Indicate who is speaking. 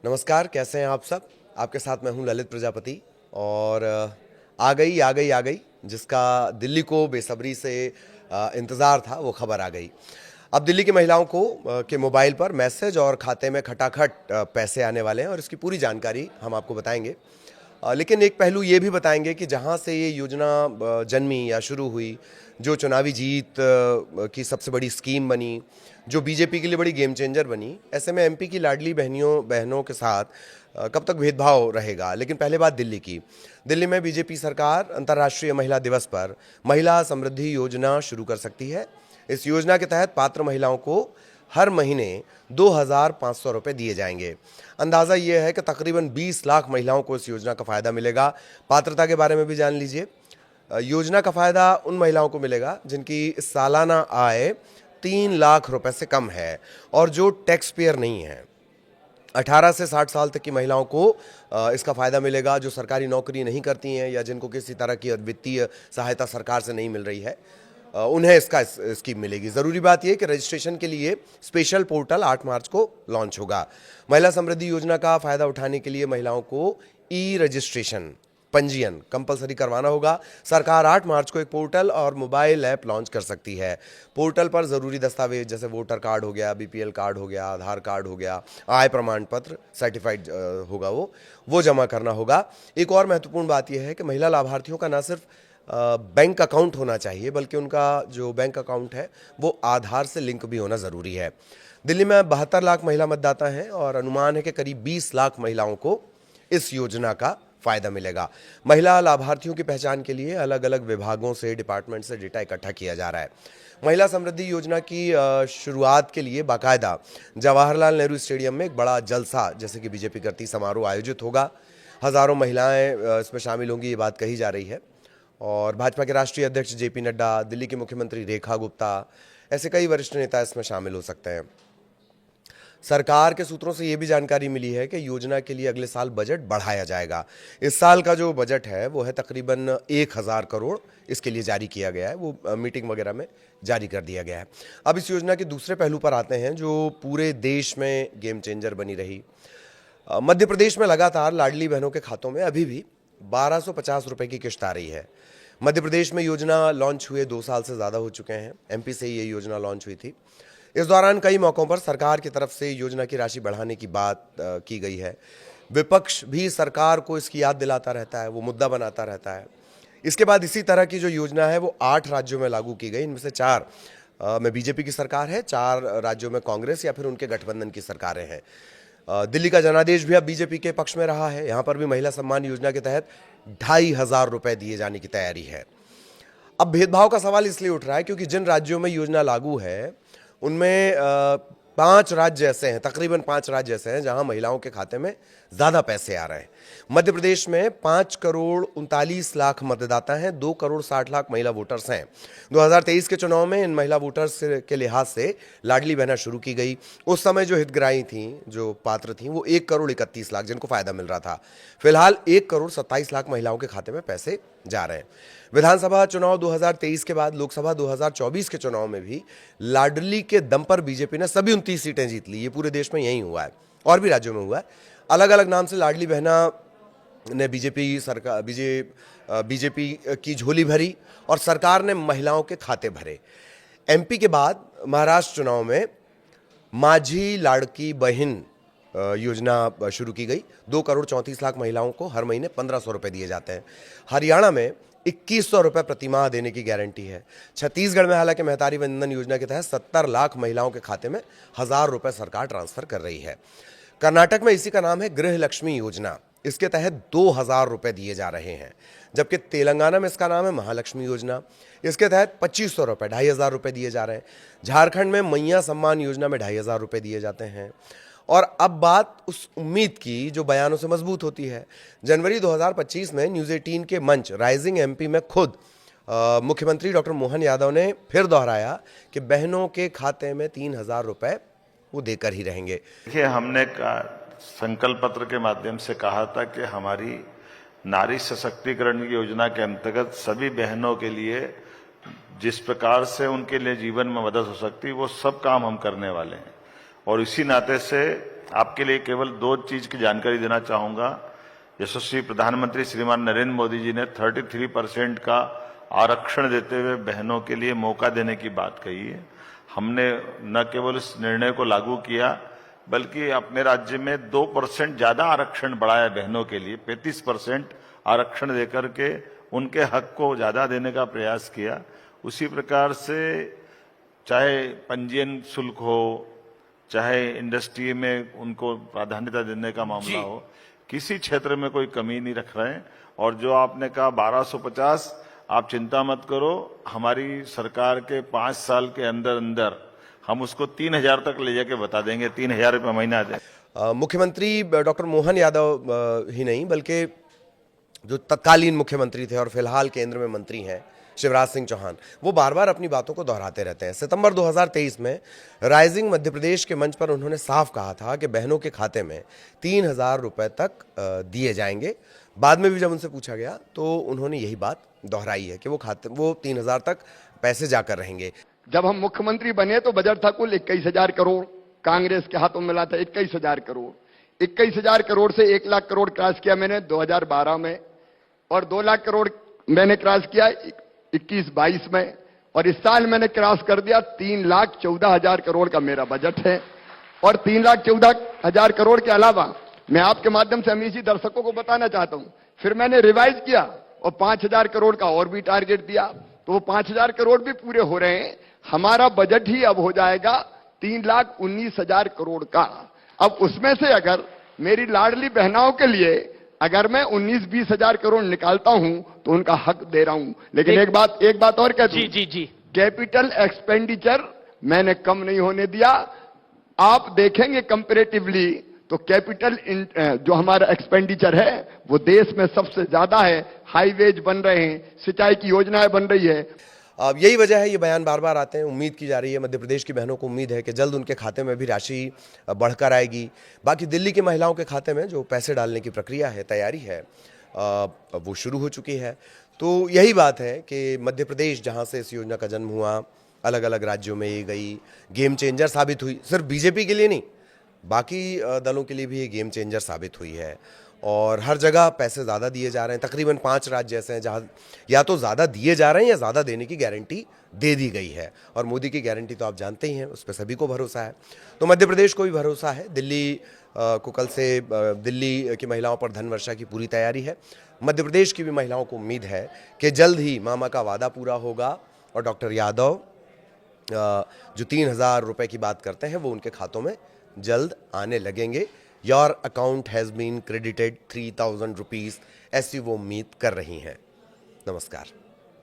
Speaker 1: नमस्कार, कैसे हैं आप सब। आपके साथ मैं हूं ललित प्रजापति और आ गई जिसका दिल्ली को बेसब्री से इंतज़ार था, वो खबर आ गई। अब दिल्ली की महिलाओं को के मोबाइल पर मैसेज और खाते में खटाखट पैसे आने वाले हैं और इसकी पूरी जानकारी हम आपको बताएंगे। लेकिन एक पहलू ये भी बताएंगे कि जहां से ये योजना जन्मी या शुरू हुई, जो चुनावी जीत की सबसे बड़ी स्कीम बनी, जो बीजेपी के लिए बड़ी गेम चेंजर बनी, ऐसे में एमपी की लाडली बहनों के साथ कब तक भेदभाव रहेगा। लेकिन पहले बात दिल्ली की। दिल्ली में बीजेपी सरकार अंतर्राष्ट्रीय महिला दिवस पर महिला समृद्धि योजना शुरू कर सकती है। इस योजना के तहत पात्र महिलाओं को हर महीने 2,500 रुपये दिए जाएंगे। अंदाज़ा ये है कि तकरीबन 20 लाख महिलाओं को इस योजना का फ़ायदा मिलेगा। पात्रता के बारे में भी जान लीजिए। योजना का फ़ायदा उन महिलाओं को मिलेगा जिनकी सालाना आय 3 लाख रुपए से कम है और जो टैक्स पेयर नहीं है। 18 से 60 साल तक की महिलाओं को इसका फ़ायदा मिलेगा, जो सरकारी नौकरी नहीं करती हैं या जिनको किसी तरह की वित्तीय सहायता सरकार से नहीं मिल रही है, उन्हें इसका स्कीम मिलेगी। ज़रूरी बात यह कि रजिस्ट्रेशन के लिए स्पेशल पोर्टल 8 मार्च को लॉन्च होगा। महिला समृद्धि योजना का फ़ायदा उठाने के लिए महिलाओं को ई रजिस्ट्रेशन पंजीयन कंपलसरी करवाना होगा। सरकार 8 मार्च को एक पोर्टल और मोबाइल ऐप लॉन्च कर सकती है। पोर्टल पर ज़रूरी दस्तावेज जैसे वोटर कार्ड हो गया, बीपीएल कार्ड हो गया, आधार कार्ड हो गया, आय प्रमाण पत्र सर्टिफाइड होगा, वो जमा करना होगा। एक और महत्वपूर्ण बात यह है कि महिला लाभार्थियों का न सिर्फ बैंक अकाउंट होना चाहिए, बल्कि उनका जो बैंक अकाउंट है वो आधार से लिंक भी होना ज़रूरी है। दिल्ली में 72 लाख महिला मतदाता हैं और अनुमान है कि करीब 20 लाख महिलाओं को इस योजना का फ़ायदा मिलेगा। महिला लाभार्थियों की पहचान के लिए अलग अलग विभागों से, डिपार्टमेंट से डेटा इकट्ठा किया जा रहा है। महिला समृद्धि योजना की शुरुआत के लिए बाकायदा जवाहरलाल नेहरू स्टेडियम में एक बड़ा जलसा, जैसे कि बीजेपी करती, समारोह आयोजित होगा। हज़ारों महिलाएं इसमें शामिल होंगी, ये बात कही जा रही है। और भाजपा के राष्ट्रीय अध्यक्ष जेपी नड्डा, दिल्ली के मुख्यमंत्री रेखा गुप्ता, ऐसे कई वरिष्ठ नेता इसमें शामिल हो सकते हैं। सरकार के सूत्रों से ये भी जानकारी मिली है कि योजना के लिए अगले साल बजट बढ़ाया जाएगा। इस साल का जो बजट है वो है तकरीबन 1,000 करोड़, इसके लिए जारी किया गया है, वो मीटिंग वगैरह में जारी कर दिया गया है। अब इस योजना के दूसरे पहलू पर आते हैं जो पूरे देश में गेम चेंजर बनी रही। मध्य प्रदेश में लगातार लाडली बहनों के खातों में अभी भी 1,250 रुपए की किश्त आ रही है। मध्य प्रदेश में योजना लॉन्च हुए 2 साल से ज़्यादा हो चुके हैं। एमपी से ये योजना लॉन्च हुई थी। इस दौरान कई मौक़ों पर सरकार की तरफ से योजना की राशि बढ़ाने की बात की गई है। विपक्ष भी सरकार को इसकी याद दिलाता रहता है, वो मुद्दा बनाता रहता है। इसके बाद इसी तरह की जो योजना है वो 8 राज्यों में लागू की गई। इनमें से 4 में बीजेपी की सरकार है, 4 राज्यों में कांग्रेस या फिर उनके गठबंधन की सरकारें हैं। दिल्ली का जनादेश भी अब बीजेपी के पक्ष में रहा है। यहाँ पर भी महिला सम्मान योजना के तहत 2,500 रुपए दिए जाने की तैयारी है। अब भेदभाव का सवाल इसलिए उठ रहा है क्योंकि जिन राज्यों में योजना लागू है उनमें 5 राज्य ऐसे हैं, तकरीबन 5 राज्य ऐसे हैं जहां महिलाओं के खाते में ज़्यादा पैसे आ रहे हैं। मध्य प्रदेश में 5 करोड़ 39 लाख मतदाता हैं, 2 करोड़ 60 लाख महिला वोटर्स हैं। 2023 के चुनाव में इन महिला वोटर्स के लिहाज से लाडली बहना शुरू की गई। उस समय जो हितग्राही थीं, जो पात्र थीं, वो 1 करोड़ 31 लाख जिनको फ़ायदा मिल रहा था। फिलहाल 1 करोड़ 27 लाख महिलाओं के खाते में पैसे जा रहे हैं। विधानसभा चुनाव 2023 के बाद लोकसभा 2024 के चुनाव में भी लाडली के दम पर बीजेपी ने सभी 29 सीटें जीत ली। ये पूरे देश में यही हुआ है और भी राज्यों में हुआ है। अलग अलग नाम से लाडली बहना ने बीजेपी की झोली भरी और सरकार ने महिलाओं के खाते भरे। एमपी के बाद महाराष्ट्र चुनाव में माझी लाड़की बहन योजना शुरू की गई। 2 करोड़ 34 लाख महिलाओं को हर महीने 1,500 रुपए दिए जाते हैं। हरियाणा में 2,100 रुपए प्रतिमाह देने की गारंटी है। छत्तीसगढ़ में हालांकि महतारी वंदन योजना के तहत 70 लाख महिलाओं के खाते में 1,000 रुपए सरकार ट्रांसफर कर रही है। कर्नाटक में इसी का नाम है गृह लक्ष्मी योजना। इसके तहत 2,000 रुपए दिए जा रहे हैं। जबकि तेलंगाना में इसका नाम है महालक्ष्मी योजना। इसके तहत 2,500 रुपए, 2,500 रुपए दिए जा रहे हैं। झारखंड में मैया सम्मान योजना में 2,500 रुपए दिए जाते हैं। और अब बात उस उम्मीद की जो बयानों से मजबूत होती है। जनवरी 2025 में न्यूज़ 18 के मंच राइजिंग एमपी में खुद मुख्यमंत्री डॉक्टर मोहन यादव ने फिर दोहराया कि बहनों के खाते में 3,000 रुपए वो देकर ही रहेंगे।
Speaker 2: देखिए, हमने संकल्प पत्र के माध्यम से कहा था कि हमारी नारी सशक्तिकरण की योजना के अंतर्गत सभी बहनों के लिए जिस प्रकार से उनके लिए जीवन में मदद हो सकती है वो सब काम हम करने वाले हैं। और इसी नाते से आपके लिए केवल 2 चीज की जानकारी देना चाहूंगा। यशस्वी प्रधानमंत्री श्रीमान नरेंद्र मोदी जी ने 33% का आरक्षण देते हुए बहनों के लिए मौका देने की बात कही है। हमने न केवल इस निर्णय को लागू किया बल्कि अपने राज्य में 2% ज्यादा आरक्षण बढ़ाया बहनों के लिए, 35% आरक्षण देकर के उनके हक को ज्यादा देने का प्रयास किया। उसी प्रकार से चाहे पंजीयन शुल्क हो, चाहे इंडस्ट्री में उनको प्राधान्यता देने का मामला हो, किसी क्षेत्र में कोई कमी नहीं रख रहे हैं। और जो आपने कहा 1250, आप चिंता मत करो, हमारी सरकार के 5 साल के अंदर अंदर हम उसको 3000 तक ले जाके बता देंगे, 3000 रुपये महीना दे।
Speaker 1: मुख्यमंत्री डॉक्टर मोहन यादव ही नहीं बल्कि जो तत्कालीन मुख्यमंत्री थे और फिलहाल केंद्र में मंत्री हैं शिवराज सिंह चौहान, वो बार बार अपनी बातों को दोहराते रहते हैं। सितंबर 2023 में राइजिंग मध्य प्रदेश के मंच पर उन्होंने साफ कहा था कि बहनों के खाते में 3000 रुपए तक दिए जाएंगे। बाद में भी जब उनसे पूछा गया तो उन्होंने यही बात दोहराई है कि वो 3000 तक पैसे जाकर रहेंगे।
Speaker 3: जब हम मुख्यमंत्री बने तो बजट था कुल 21,000 करोड़, कांग्रेस के हाथों में मिला था 21,000 करोड़। 21,000 करोड़ से 1 लाख करोड़ क्रॉस किया मैंने 2012 में, और 2 लाख करोड़ मैंने क्रॉस किया 21-22 में, और इस साल मैंने क्रॉस कर दिया 3,14,000 करोड़ का मेरा बजट है। और 3,14,000 करोड़ के अलावा मैं आपके माध्यम से हमेशा दर्शकों को बताना चाहता हूं, फिर मैंने रिवाइज किया और 5,000 करोड़ का और भी टारगेट दिया, तो वो 5,000 करोड़ भी पूरे हो रहे हैं। हमारा बजट ही अब हो जाएगा 3,19,000 करोड़ का। अब उसमें से अगर मेरी लाडली बहनाओं के लिए अगर मैं 19-20 हजार करोड़ निकालता हूं तो उनका हक दे रहा हूं। लेकिन एक बात और कहता हूं, जी कैपिटल एक्सपेंडिचर मैंने कम नहीं होने दिया। आप देखेंगे कंपैरेटिवली तो कैपिटल जो हमारा एक्सपेंडिचर है वो देश में सबसे ज्यादा है। हाईवेज बन रहे हैं, सिंचाई की योजनाएं बन रही है।
Speaker 1: अब यही वजह है, ये बयान बार बार आते हैं। उम्मीद की जा रही है, मध्य प्रदेश की बहनों को उम्मीद है कि जल्द उनके खाते में भी राशि बढ़कर आएगी। बाकी दिल्ली की महिलाओं के खाते में जो पैसे डालने की प्रक्रिया है, तैयारी है, वो शुरू हो चुकी है। तो यही बात है कि मध्य प्रदेश जहां से इस योजना का जन्म हुआ, अलग अलग राज्यों में ये गई, गेम चेंजर साबित हुई। सिर्फ बीजेपी के लिए नहीं, बाकी दलों के लिए भी ये गेम चेंजर साबित हुई है। और हर जगह पैसे ज़्यादा दिए जा रहे हैं। तकरीबन 5 राज्य ऐसे हैं जहाँ या तो ज़्यादा दिए जा रहे हैं या ज़्यादा देने की गारंटी दे दी गई है। और मोदी की गारंटी तो आप जानते ही हैं, उस पर सभी को भरोसा है। तो मध्य प्रदेश को भी भरोसा है। दिल्ली को कल से दिल्ली की महिलाओं पर धन वर्षा की पूरी तैयारी है। मध्य प्रदेश की भी महिलाओं को उम्मीद है कि जल्द ही मामा का वादा पूरा होगा और डॉक्टर यादव जो 3,000 रुपये की बात करते हैं वो उनके खातों में जल्द आने लगेंगे। Your account has been credited 3,000 rupees, ऐसी वो उम्मीद कर रही हैं। नमस्कार।